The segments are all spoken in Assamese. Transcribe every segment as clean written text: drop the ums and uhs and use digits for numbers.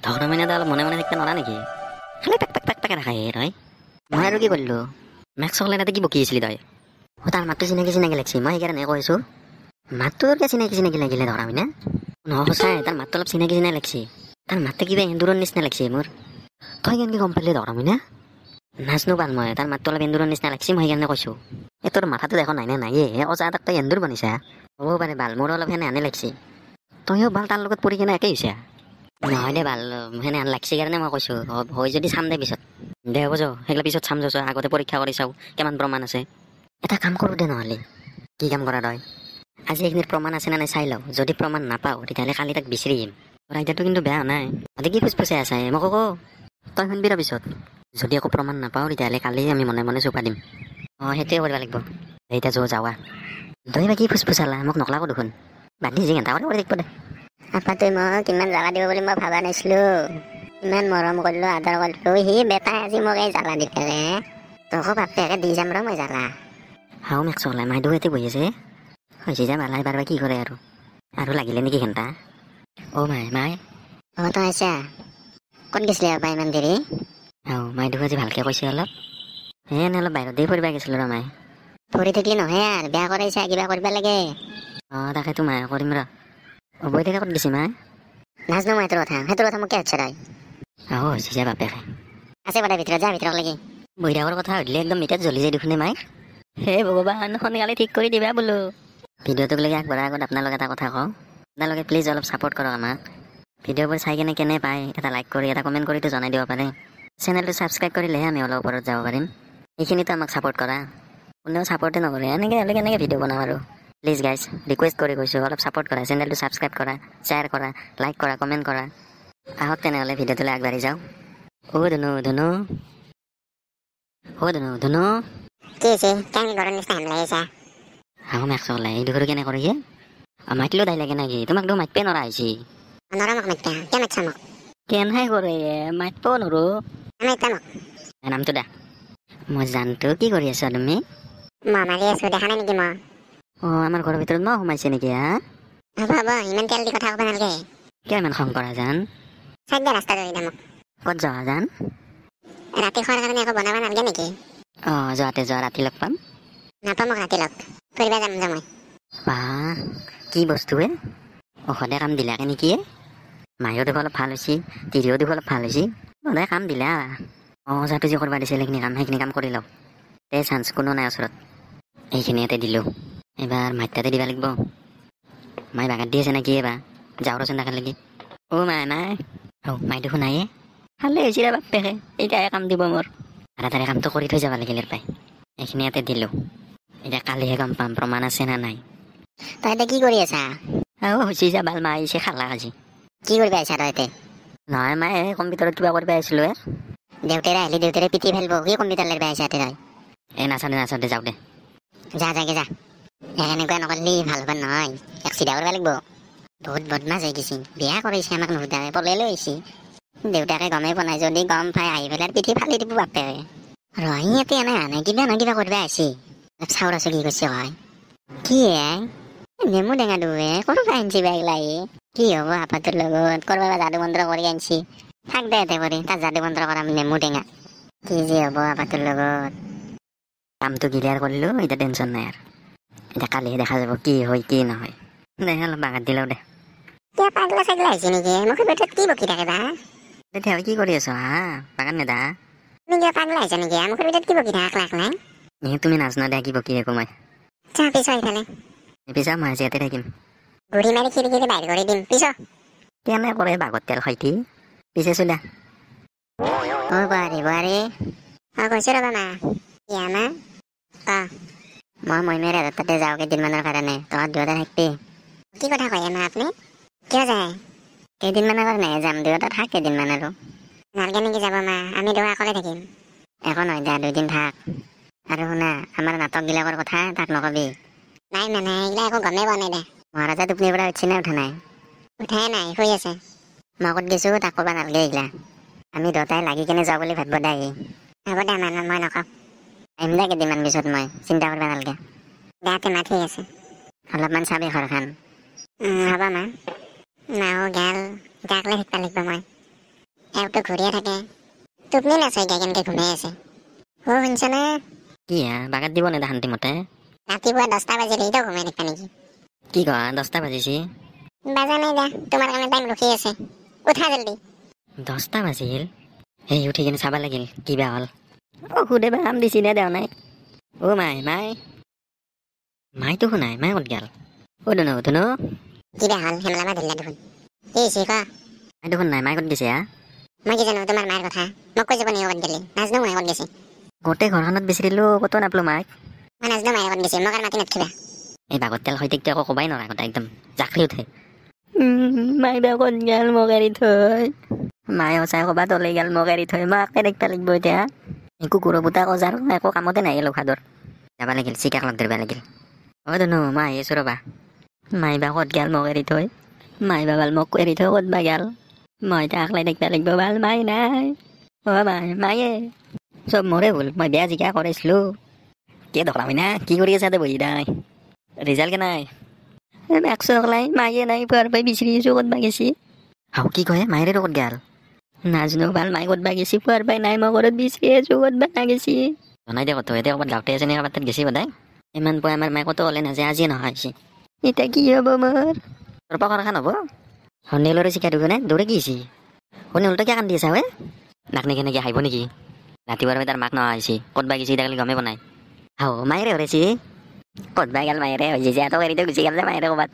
ধৰা মানে অলপ মনে মনে থাকিব নোৱাৰা নেকি? খালি পেক পেক পেক পেক ৰাখাই তই। মই আৰু কি কৰিলোঁ? মেক্স চকলে তাতে কি বকি আছিলি তই? তাৰ মাতটো চিনাকি চিনাকি লাগিছে, মই সেইকাৰণে কৈছোঁ। মাতটো তোৰ চিনাকি চিনাকি লাগিলে ধৰা মানে? নহয় সঁচাই, তাৰ মাতটো অলপ চিনাকি চিনাকি লাগিছে। তাৰ মাতটো কিবা এন্দুৰৰ নিচিনা লাগিছে মোৰ। তই কেনেকৈ গম পালি ধৰা মানে? নাজনো পাল মই, তাৰ মাতটো অলপ এন্দুৰৰ নিচিনা লাগিছে, মই সেইকাৰণে কৈছোঁ। এই তোৰ মাথাটো দেখোন নাই নে নাইয়ে, অজা তাক তই এন্দুৰ বনিছা। হ'ব পাৰে বাল, মোৰ অলপ সেনে আনে লাগিছে। তইও বাল তাৰ লগত পৰি কিনে একেই হৈছে। নহয় দে ভাল, সেনে আন লাগছে কাৰণে মই কৈছোঁ, হয় যদি চাম দে পিছত। দে হ'ব যাওঁ, সেইগিলা পিছত চাম যাওঁ, আগতে পৰীক্ষা কৰি চাওঁ কিমান প্ৰমাণ আছে। এটা কাম কৰোঁ দে নহ'লে। কি কাম কৰা তই? আজি এইখিনিৰ প্ৰমাণ আছে নে নাই চাই লওঁ, যদি প্ৰমাণ নাপাওঁ তেতিয়াহ'লে কালি তাক বিচাৰি আহিম। তোৰ আইডিয়াটো কিন্তু বেয়া নাই। আজি কি ফুচফুচাই আছা মোক ক, তই শুনবি ৰ পিছত। যদি একো প্ৰমাণ নাপাওঁ তেতিয়াহ'লে কালি আমি মনে মনে চোপা দিম। অঁ সেইটোৱে কৰিব লাগিব। এতিয়া যাৱা। তই বা কি ফুচফুচালা মোক নকলাকো দেখোন। বাদ দি যি ঘণ্টা কৰি থাকিব দে। আপাতোই মোক ইমান জ্বালা দিব বুলি মই ভাবা নাছিলো। ইমান মৰম কৰিলো, আদৰ কৰিলো, সি বেটাই আজি মোক এই জ্বালা দি পেলে। তোকো বাপেকে দি যাম ৰ মই জ্বালা। হাও মেক চকলাই মাইদেউ ইয়াতে বহি আছে। হৈছে যা বালাই বাৰবা কি কৰে আৰু লাগিলে নেকি ঘণ্টা? অ' মাই অঁ তই আছা? ক'ত গৈছিলি আবা ইমান দেৰি? মাইদেউ আজি ভালকে কৈছে অলপ। এনে অলপ বাহিৰত দি ফুৰিব গৈছিলোঁ ৰ মাই। ফুৰি থাকিলি নহয় আৰু বেয়া কৰাইছা, কিবা কৰিব লাগে। অঁ তাকেতো মায়ে কৰিম ৰ। বহি থাকে ক'ত গৈছে মায়ে? নাজনো মই সেইটো কথা মোক কিয় সুধছ তই? হৈছে যা বাপেকে। আছে বোলে ভিতৰত যা, ভিতৰত লাগি। বহিৰাগৰ কথা সুধিলে একদম মিটাত জ্বলি যায় দেখোন মাইক। হে ভগৱান সোনকালে ঠিক কৰি দিবা বোলো। ভিডিঅ'টোক লাগি আগবঢ়াৰ আগত আপোনালোকে এটা কথা কওঁ, আপোনালোকে প্লিজ অলপ ছাপোৰ্ট কৰক আমাক। ভিডিঅ'বোৰ চাই কিনে কেনে পায় এটা লাইক কৰি এটা কমেণ্ট কৰিতো জনাই দিব পাৰে। চেনেলটো ছাবস্ক্ৰাইব কৰিলেহে আমি অলপ ওপৰত যাব পাৰিম। এইখিনিতো আমাক ছাপোৰ্ট কৰা। কোনেও ছাপোৰ্টে নকৰে, এনেকৈ হ'লে কেনেকৈ ভিডিঅ' বনাম আৰু। প্লিজ গাইজ ৰিকুৱেষ্ট কৰি কৈছোঁ অলপ ছাপোৰ্ট কৰা, চেনেলটো ছাবস্ক্ৰাইব কৰা, শ্বেয়াৰ কৰা, লাইক কৰা, কমেণ্ট কৰা। আহক তেনেহ'লে ভিডিঅ'টোলৈ আগবাঢ়ি যাওঁ। ধুনু কি হৈছে? কেনেকৈ ঘৰৰ নিচিনা হেন লাগিছা? মেক চকলাই এই দুখৰ কেনে কৰে হে? মাতিলেও দাই লাগে নেকি? তোমাক দেখোন মাতিবই নোৱাৰা হৈছে। নৰা মোক মাতবা, কিয় মাতছা মোক? কেনহে কৰে মাতিবও নোৱাৰো। মাতবা মোক। নামটো দা। মই জানতো, কি কৰি আছা তুমি? মই মাৰি আছো, দেখা নাই নেকি মই? আমাৰ ঘৰৰ ভিতৰত মই সোমাইছে নেকি হা? হ'ব ইমান তেল দি কথা ক'ব নালাগে। কিয় ইমান খং কৰা জান? চাই দে ৰাস্তাটো এতিয়া মোক। ক'ত যোৱা জান? ৰাতি খোৱাৰ কাৰণে একো বনাব নালাগে নেকি? যোৱাতে যোৱা, ৰাতি লগ পাম। নাপাম মোক ৰাতি লগ, ফুৰিব যাম মই। বাহ কি বস্তু হে? ঔষধে কাম দিলাকে নেকি? মায়ো দেখো অলপ ভাল হৈছে, তিৰিও দেখো অলপ ভাল হৈছে। সদায় কাম দিলা। যাতে যি কৰিব দিছিল সেইখিনি কাম কৰি লওঁ। চান্স কোনো নাই ওচৰত। এইখিনি ইয়াতে দিলোঁ। এইবাৰ মাইতাতে দিব লাগিব। মাই বাগাত দি আছে নেকি এবাৰ? যাওঁ ৰচোন তাকে লাগি। মাই নাই। মাই দেখোন নাইয়ে। ভালে হৈছে ৰে বাপেকে, এতিয়াহে কাম দিব মোৰ। তাৰে কামটো কৰি থৈ যাব লাগিলে পাই। এইখিনি ইয়াতে দিলোঁ। এতিয়া কালিহে গম পাম প্ৰমাণ আছে না নাই। তই এতিয়া কি কৰি আছা? হৈছে যা বাল মা আহিছে খালা আজি। কি কৰিব আহিছা তই এতিয়া? নহয় মায়ে কম্পিউটাৰত কিবা কৰিব আহিছিলোঁ দেউতাৰে আহিলে দেউতাৰে পিটি ফেলব, কি কম্পিউটাৰ লাগিব আহিছা তই? নাচাওঁতে যাওঁ দে। যা এনেকুৱা নকৰিলি ভাল হ'ব নহয়, এক চিধা কৰিব লাগিব। বহুত বদমাছ হৈ গৈছি, বিয়া কৰিছে আমাক নুসুধাকে পলাই লৈ আহিছে। দেউতাকে গমেই পোৱা নাই, যদি গম পাই আহি পেলাই পিঠি ফালি দিব বাপেকে। ইয়াতে এনে আনে কিবা নহয় কিবা কৰিব আহিছে। চাউল আছো কি কৈছে হয়? কি নেমু টেঙা দুবে ক'ৰ পৰা আনিছি বাইক কি হ'ব আপাটোৰ লগত? ক'ৰবাৰ যাদু মন্ত্ৰ কৰি আনিছি। থাক দে এতে কৰি, তাত যাদু মন্ত্ৰ কৰা নেমু টেঙা। কি যে হ'ব আপাটোৰ লগত? কামটো ক্লিয়াৰ কৰিলোঁ, এতিয়া টেনশ্যন নাই আৰু। এতিয়া কালিহে দেখা যাব কি হয় কি নহয়। দে অলপ বাগাত দিলেও দে। কিয় পাগলা চাগলা হৈছে নেকি? মুখৰ ভিতৰত কি বকি থাকে বা? তেতিয়া কি কৰি আছ বাগান নেদা? তুমি কিবা পাগলা হৈছে নেকি? মুখৰ ভিতৰত কি বকি থাকা একলা? তুমি নাজনা দে কি বকি থাকো মই। চা পিছ ইফালে। পিছা মই আজি ইয়াতে থাকিম। ঘূৰি মাৰি খিৰিকীৰে বাহিৰ কৰি দিম, পিছ। কেনে কৰে বাগত তেল খাইটি? পিছে চুলা। বোৱাৰী কৈছে ৰ'বা মা। কি মা? মই মইনাৰ তাতে যাওঁ কেইদিনমানৰ কাৰণে, তহঁত দুয়োটা থাকবি। কি কথা কয় মা আপুনি? কিয় যায়? কেইদিনমানৰ কাৰণে যাম, দুয়োটা থাক কেইদিনমান আৰু। নালগে নেকি যাব মা, আমি দুয়ো অকলে থাকিম। একো নহয় দে, 2 দিন থাক। আৰু শুনা, আমাৰ নাটকবিলাকৰ কথা তাক নকবি। নাই এইগিলা একো গমেই পোৱা নাই দে। মহাৰাজা টোপনিৰ পৰা উঠছি নে উঠা নাই? উঠাই নাই, শুই আছে। মই ক'ত গৈছোঁ তাক ক'বা নালগে এইগিলা। আমি দুয়োটাই লাগি কেনে যাওঁ বুলি ভাবিব দে। হ'ব দে মই নকওঁ। আহিম দে কেইদিনমান পিছত মই, চিন্তা কৰিব নালগে। দেহাতে মা ঠিক আছে। অলপমান চাবি ঘৰখন। হ'ব মা। নাও গেল, এতিয়া অকলে থাকিব লাগিব মই। এওঁটো ঘূৰিয়ে থাকে টোপনি নাচাইগে কেনেকে ঘুমাই আছে শুনিছনে কি বাগাত দিব নেদা শান্তিমতে ৰাতিপুৱা 10টা বাজিলে এতিয়া ঘুমাই থাকা নেকি কি কোৱা 10টা বাজিছি বাজা নাই দা তোমাৰ কাৰণে টাইম ৰখি আছে উঠা জলদি 10টা বাজিল সেই উঠি কিনে চাবা লাগিল কিবা হ'ল সুধে বা আম দিছি নে দেও নাই মাইতো শুনাই মাই ক'ত গেল ধুনু কিবা হ'ল হেমলামা ধৰিলা দেখোন কি হৈছে ক মাই দেখোন নাই মাই ক'ত গৈছে মই কি জানো তোমাৰ মাৰ কথা মোক কৈ যাব নি ক'ত গেলি নাজনো মায়ে ক'ত গৈছে গোটেই ঘৰখনত বিচাৰিলো ক'তো নাপলো মাইক মই নাজনো মায়ে ক'ত গৈছে মোক আৰু মাতি নাথকিবা এই বাগত তেল সৈতে একো ক'বাই নোৱাৰা কথা একদম জাকৰি উঠে মাই বা ক'ত গেল মোক এৰি থৈ মায়ে সঁচাই ক'বা তলে গেল মোক এৰি থৈ মাকে দেখিব লাগিব এতিয়া একো কুকুৰৰ পুতা কজাৰ একো কামতে নাই লখাদৰ যাবা লাগিল চিকাক লগ ধৰিব লাগিল ধুনু মই আহি আছো ৰ'বা মাই বা ক'ত গেল মোক এৰি থৈ মাই বা ভাল মোক এৰি থৈ ক'ত বা গেল মই এতিয়া আকলাই দেখিব লাগিব ভাল মাই নাই মায়ে চব মোৰে ভুল মই বেয়া জিকা কৰিছিলো কি দখলামি না কি কৰি আছে বহি নাই ৰিজাল্ট কে নাই একশো অকলাই মায়ে নাই পুৱাৰ পাই বিচাৰি আছো ক'ত বা গেছি হাও কি কয় মায়েৰে ক'ত গেল নাজনো ভাল মায়ে ক'ত বা গেছি পুৱাৰ পাই নাই মই ঘৰত বিচাৰি আছো ক'ত বা গেছি জনাই দে ক'ত এতিয়া ক'ৰবাত গাঁৱতে আছে নে ক'ৰবাত তাত গেছি বোধহয় ইমান পুৱা আমাৰ মায়ে ক'তো ওলাই নাযায় আজিয়ে নহয় এতিয়া কি হ'ব মোৰ তোৰ পা খান হ'ব শুনিলৰে চিকাই দুখনে দৌৰে কি হৈছে শুনি উল্টা কিয় কান্দি আছা হে নাকনি কেনেকে আহিব নেকি ৰাতিপুৱাৰ তাৰ মাক নহা হৈছে ক'ত বা গেছি তাকালি গমেই বনাই হাও মায়েৰে হৰেছি ক'ত বা গেল মায়েৰে হৈ যায় তো এৰি গুচি গেল যে মায়েৰে ক'ৰবাত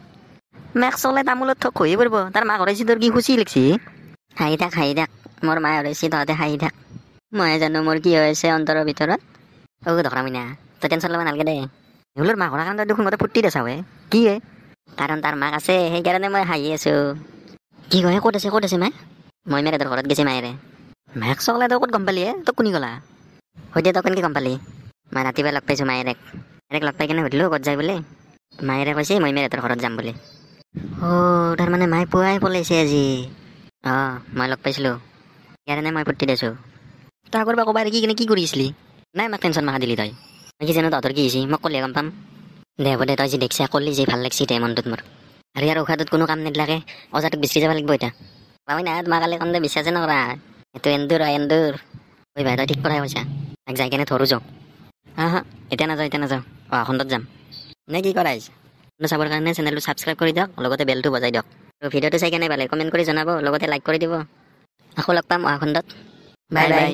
মেক চলে তামোলত থক হৈ পৰিব তাৰ মাক হৰাইছি তোৰ কি খুচি লিখছি হাঁহি থাক মোৰ মায়ে হৰাইছি তহঁতে হাঁহি থাক মই জানো মোৰ কি হৈছে অন্তৰৰ ভিতৰত দখৰামি না তই টেনশ্যন ল'ব নালাগে দে এওঁলোৰ মাক হৰাৰ কাৰণে দেখোন মতে ফূৰ্তি দেখাৱে কি কাৰণ তাৰ মাক আছে সেইকাৰণে মই হাঁহি আছো কি কয় ক'ত আছে মায়ে মই মেৰে তোৰ ঘৰত গেছি মায়েৰে মেক চলে তই ক'ত গম পালি তই কোনি গলা সৈতে তই কেনেকৈ গম পালি মই ৰাতিপুৱা লগ পাইছোঁ মায়েৰেক লগ পাই কিনে সুধিলোঁ ক'ত যায় বোলে মায়েৰে কৈছে মই মেৰে তোৰ ঘৰত যাম বুলি তাৰমানে মায়ে পুৱাই পলাইছে আজি মই লগ পাইছিলোঁ সেইকাৰণে মই ফূৰ্তি দিছোঁ তই আগৰ পৰা ক'বা কি কিনে কি কৰিছিলি নাই মোক টেনশ্যন মাখা দিলি তই মই কি জানো তহঁতৰ কি হৈছে মোক ক'লে গম পাম দে হ'ব দে তই যি দেখিছা ক'লি যি ভাল লাগছি দে মনটোত মোৰ আৰু ইয়াৰ উশাহটোত কোনো কাম নিদিলাকে অজাটোক বিচাৰি যাব লাগিব এতিয়া পাবি না তোমাক কালি কন্দে বিশ্বাসে নকৰা এইটো এন্দুৰ ঐ ভাই তই ঠিক কথাই কৈছা তাক যাই কেনে ধৰো যাওঁ এতিয়া নাযাওঁ খণ্ডত যাম নে কি কৰা আহিছে চাবৰ কাৰণে চেনেলটো ছাবস্ক্ৰাইব কৰি দিয়ক লগতে বেলটো বজাই দিয়ক আৰু ভিডিঅ'টো চাই কেনে পালে কমেণ্ট কৰি জনাব লগতে লাইক কৰি দিব আকৌ লগ পাম খণ্ডত বাই